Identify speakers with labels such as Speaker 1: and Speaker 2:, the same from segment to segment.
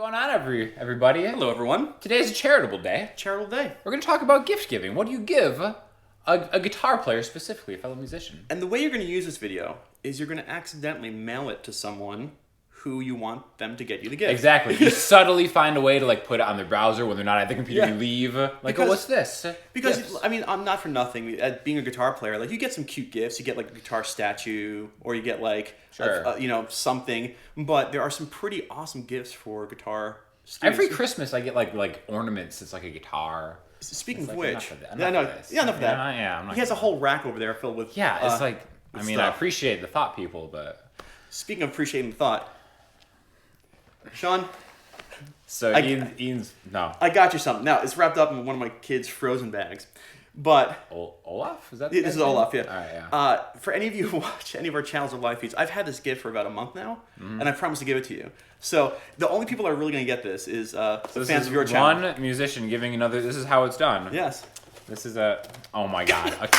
Speaker 1: going on, everybody?
Speaker 2: Hello, everyone.
Speaker 1: Today's a charitable day.
Speaker 2: Charitable day.
Speaker 1: We're going to talk about gift giving. What do you give a guitar player, specifically a fellow musician?
Speaker 2: And the way you're going to use this video is you're going to accidentally mail it to someone who you want them to get you the gift.
Speaker 1: Exactly. You subtly find a way to put it on their browser when they're not at the computer. You leave because, what's this?
Speaker 2: Because
Speaker 1: gifts.
Speaker 2: I mean, I'm not for nothing. Being a guitar player, you get some cute gifts. You get a guitar statue, or you get something. But there are some pretty awesome gifts for guitar students.
Speaker 1: Every Christmas, I get like ornaments. It's like a guitar.
Speaker 2: Speaking of
Speaker 1: enough
Speaker 2: which,
Speaker 1: of that.
Speaker 2: enough of that.
Speaker 1: I'm not
Speaker 2: he has a whole rack over there filled with
Speaker 1: it's I
Speaker 2: stuff.
Speaker 1: appreciate the thought, people, but
Speaker 2: Speaking of appreciating the thought, Sean.
Speaker 1: So Ian's no.
Speaker 2: I got you something. Now it's wrapped up in one of my kids' Frozen bags, but
Speaker 1: Olaf, is that?
Speaker 2: This is Olaf, yeah.
Speaker 1: All right, yeah.
Speaker 2: For any of you who watch any of our channels or live feeds, I've had this gift for about a month now, and I promise to give it to you. So the only people that are really going to get this is the fans of your channel.
Speaker 1: One musician giving another. This is how it's done.
Speaker 2: Yes.
Speaker 1: This is a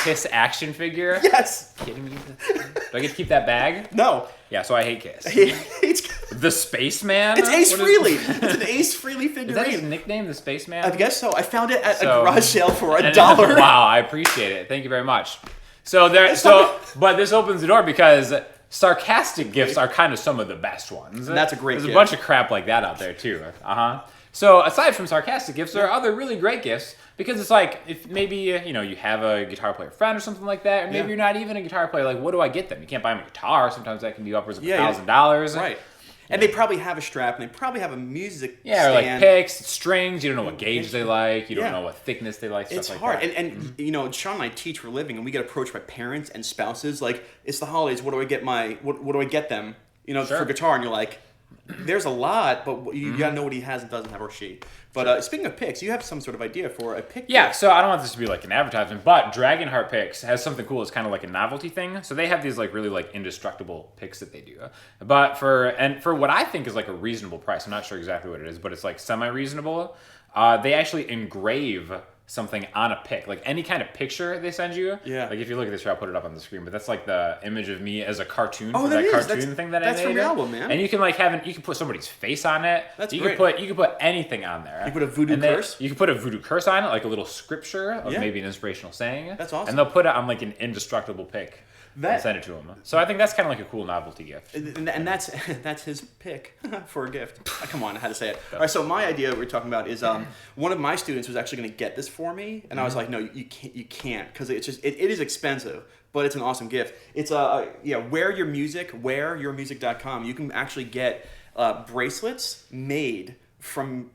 Speaker 1: Kiss action figure.
Speaker 2: Yes.
Speaker 1: Kidding me? Do I get to keep that bag?
Speaker 2: No.
Speaker 1: Yeah, so I hate Kiss.
Speaker 2: He hates.
Speaker 1: The Spaceman?
Speaker 2: It's Ace Frehley. It's an Ace Frehley figurine.
Speaker 1: Is that his nickname, the Spaceman?
Speaker 2: I guess so. I found it at a garage sale for $1.
Speaker 1: Wow, I appreciate it. Thank you very much. But this opens the door because sarcastic gifts are kind of some of the best ones.
Speaker 2: And that's a great gift.
Speaker 1: There's a bunch of crap like that out there too. So aside from sarcastic gifts, there are other really great gifts because it's if maybe you have a guitar player friend or something like that, or maybe you're not even a guitar player. What do I get them? You can't buy them a guitar. Sometimes that can be upwards of $1,000.
Speaker 2: Right. And they probably have a strap, and they probably have a music
Speaker 1: or
Speaker 2: stand.
Speaker 1: picks, strings. You don't know what gauge they like. You don't know what thickness they like.
Speaker 2: It's
Speaker 1: stuff
Speaker 2: hard.
Speaker 1: That.
Speaker 2: And Sean and I teach for a living, and we get approached by parents and spouses. It's the holidays. What do I get what do I get them? For guitar, and you're like, there's a lot, but you gotta know what he has and doesn't have, or she. But speaking of picks, you have some sort of idea for a pick.
Speaker 1: Yeah, so I don't want this to be an advertisement, but Dragonheart Picks has something cool. It's kind of like a novelty thing. So they have these really indestructible picks that they do. But for what I think is a reasonable price, I'm not sure exactly what it is, but it's semi-reasonable. They actually engrave something on a pick, any kind of picture they send you.
Speaker 2: Yeah.
Speaker 1: If you look at this here, I'll put it up on the screen. But that's the image of me as a cartoon.
Speaker 2: Oh,
Speaker 1: for
Speaker 2: that is.
Speaker 1: cartoon thing that I made.
Speaker 2: That's from your album, man.
Speaker 1: And you can you can put somebody's face on it.
Speaker 2: That's
Speaker 1: you
Speaker 2: great.
Speaker 1: You can put anything on there.
Speaker 2: You put a voodoo curse.
Speaker 1: You can put a voodoo curse on it, a little scripture of maybe an inspirational saying.
Speaker 2: That's awesome.
Speaker 1: And they'll put it on an indestructible pick. And send it to him. So I think that's kind of a cool novelty gift.
Speaker 2: And that's his pick for a gift. Come on, I had to say it. All right, so my idea we're talking about is one of my students was actually going to get this for me, and I was like, no, you can't, because it's just it is expensive, but it's an awesome gift. It's Wear Your Music, wearyourmusic.com. You can actually get bracelets made from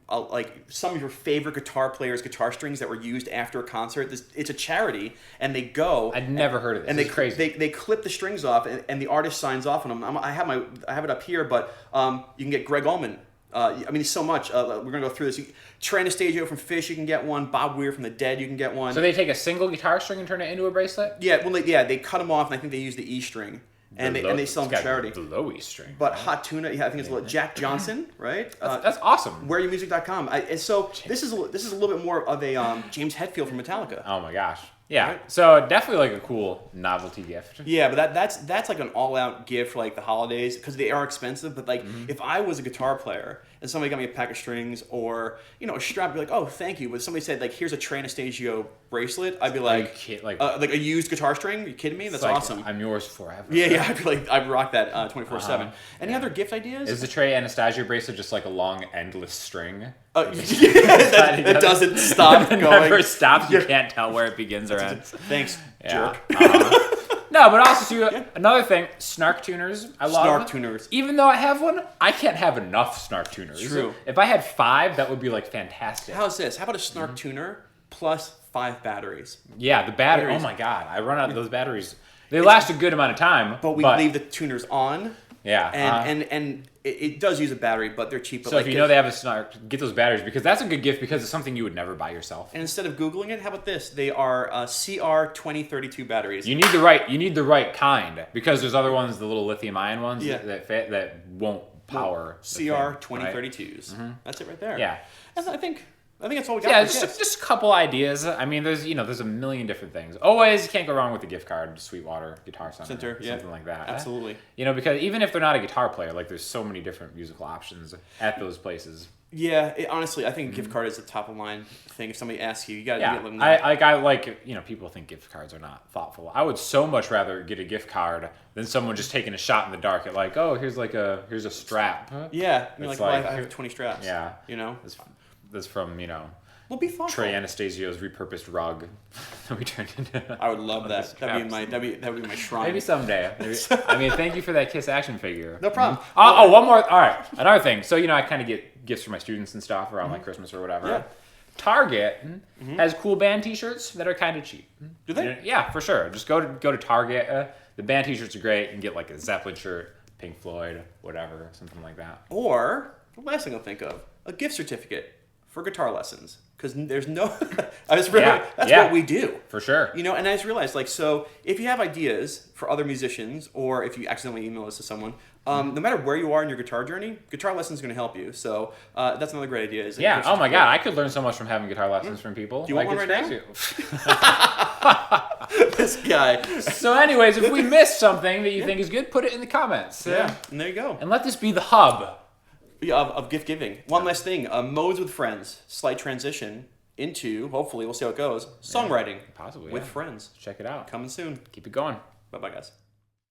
Speaker 2: some of your favorite guitar players' guitar strings that were used after a concert. It's a charity, and they go.
Speaker 1: I'd never heard of this.
Speaker 2: And
Speaker 1: it's crazy.
Speaker 2: They clip the strings off, and the artist signs off on them. I have it up here, but you can get Greg Allman. There's so much. We're gonna go through this. Trey Anastasio from Fish, you can get one. Bob Weir from The Dead, you can get one.
Speaker 1: So they take a single guitar string and turn it into a bracelet?
Speaker 2: Yeah, they cut them off, and I think they use the E string. And they sell them for charity.
Speaker 1: The low E string.
Speaker 2: But Hot Tuna, I think it's Jack Johnson, right?
Speaker 1: That's awesome.
Speaker 2: Wearyourmusic.com. And so this is a little bit more of a James Hetfield from Metallica.
Speaker 1: Oh my gosh. Yeah. Right? So definitely a cool novelty gift.
Speaker 2: Yeah, but that's an all-out gift for the holidays, because they are expensive. But if I was a guitar player and somebody got me a pack of strings or a strap, I'd be like, oh, thank you. But somebody said here's a Trey Anastasio bracelet, I'd be like a used guitar string. Are you kidding me? That's awesome.
Speaker 1: I'm yours forever.
Speaker 2: Yeah. I'd be I'd rock that 24/7. Any other gift ideas?
Speaker 1: Is the Trey Anastasio bracelet just a long endless string?
Speaker 2: That doesn't stop going.
Speaker 1: It never stops. You can't tell where it begins or ends.
Speaker 2: Thanks, jerk.
Speaker 1: No, but also another thing, snark tuners. I love
Speaker 2: snark tuners.
Speaker 1: Even though I have one, I can't have enough snark tuners.
Speaker 2: True.
Speaker 1: If I had 5, that would be fantastic.
Speaker 2: How's this? How about a snark tuner plus 5 batteries?
Speaker 1: Yeah, the battery. Oh my god, I run out of those batteries. They last a good amount of time.
Speaker 2: But we leave the tuners on.
Speaker 1: Yeah.
Speaker 2: And it does use a battery, but they're cheap.
Speaker 1: So if they have a snark, get those batteries, because that's a good gift, because it's something you would never buy yourself.
Speaker 2: And instead of Googling it, how about this? They are CR2032 batteries.
Speaker 1: You need the right kind, because there's other ones, the little lithium-ion ones that won't power.
Speaker 2: CR2032s. Right? That's it right there.
Speaker 1: Yeah.
Speaker 2: I think I think that's all we got.
Speaker 1: Yeah,
Speaker 2: for gifts.
Speaker 1: just a couple ideas. I mean, there's a million different things. Always, you can't go wrong with a gift card to Sweetwater Guitar Center, something like that.
Speaker 2: Absolutely.
Speaker 1: Because even if they're not a guitar player, like there's so many different musical options at those places.
Speaker 2: Yeah, honestly, I think a gift card is a top of line thing. If somebody asks you, you gotta
Speaker 1: Yeah,
Speaker 2: let them know.
Speaker 1: people think gift cards are not thoughtful. I would so much rather get a gift card than someone just taking a shot in the dark at like, oh, here's a strap.
Speaker 2: Yeah, and you're
Speaker 1: It's
Speaker 2: like, well,
Speaker 1: like,
Speaker 2: I have 20 straps.
Speaker 1: Yeah, This from
Speaker 2: Well, be thoughtful.
Speaker 1: Trey Anastasio's repurposed rug that we turned into.
Speaker 2: I would love that. That'd be my shrine.
Speaker 1: Maybe someday. Thank you for that Kiss action figure.
Speaker 2: No problem.
Speaker 1: One more. All right, another thing. So I kind of get gifts for my students and stuff around like Christmas or whatever.
Speaker 2: Yeah.
Speaker 1: Target has cool band T-shirts that are kind of cheap.
Speaker 2: Do they?
Speaker 1: Yeah, for sure. Just go to Target. The band T-shirts are great. You can get like a Zeppelin shirt, Pink Floyd, whatever, something like that.
Speaker 2: Or the last thing I'll think of, a gift certificate for guitar lessons. Because there's no, that's what we do.
Speaker 1: For sure.
Speaker 2: And I just realized, so if you have ideas for other musicians, or if you accidentally email this to someone, no matter where you are in your guitar journey, guitar lessons is going to help you. So that's another great idea.
Speaker 1: Oh my God, I could learn so much from having guitar lessons from people.
Speaker 2: Do you want one right now?
Speaker 1: You.
Speaker 2: This guy.
Speaker 1: So anyways, if we missed something that you think is good, put it in the comments.
Speaker 2: Yeah, and there you go.
Speaker 1: And let this be the hub.
Speaker 2: Of gift giving. One last thing, modes with friends. Slight transition into, hopefully, we'll see how it goes, songwriting.
Speaker 1: Possibly.
Speaker 2: With friends.
Speaker 1: Check it out.
Speaker 2: Coming soon.
Speaker 1: Keep it going.
Speaker 2: Bye-bye, guys.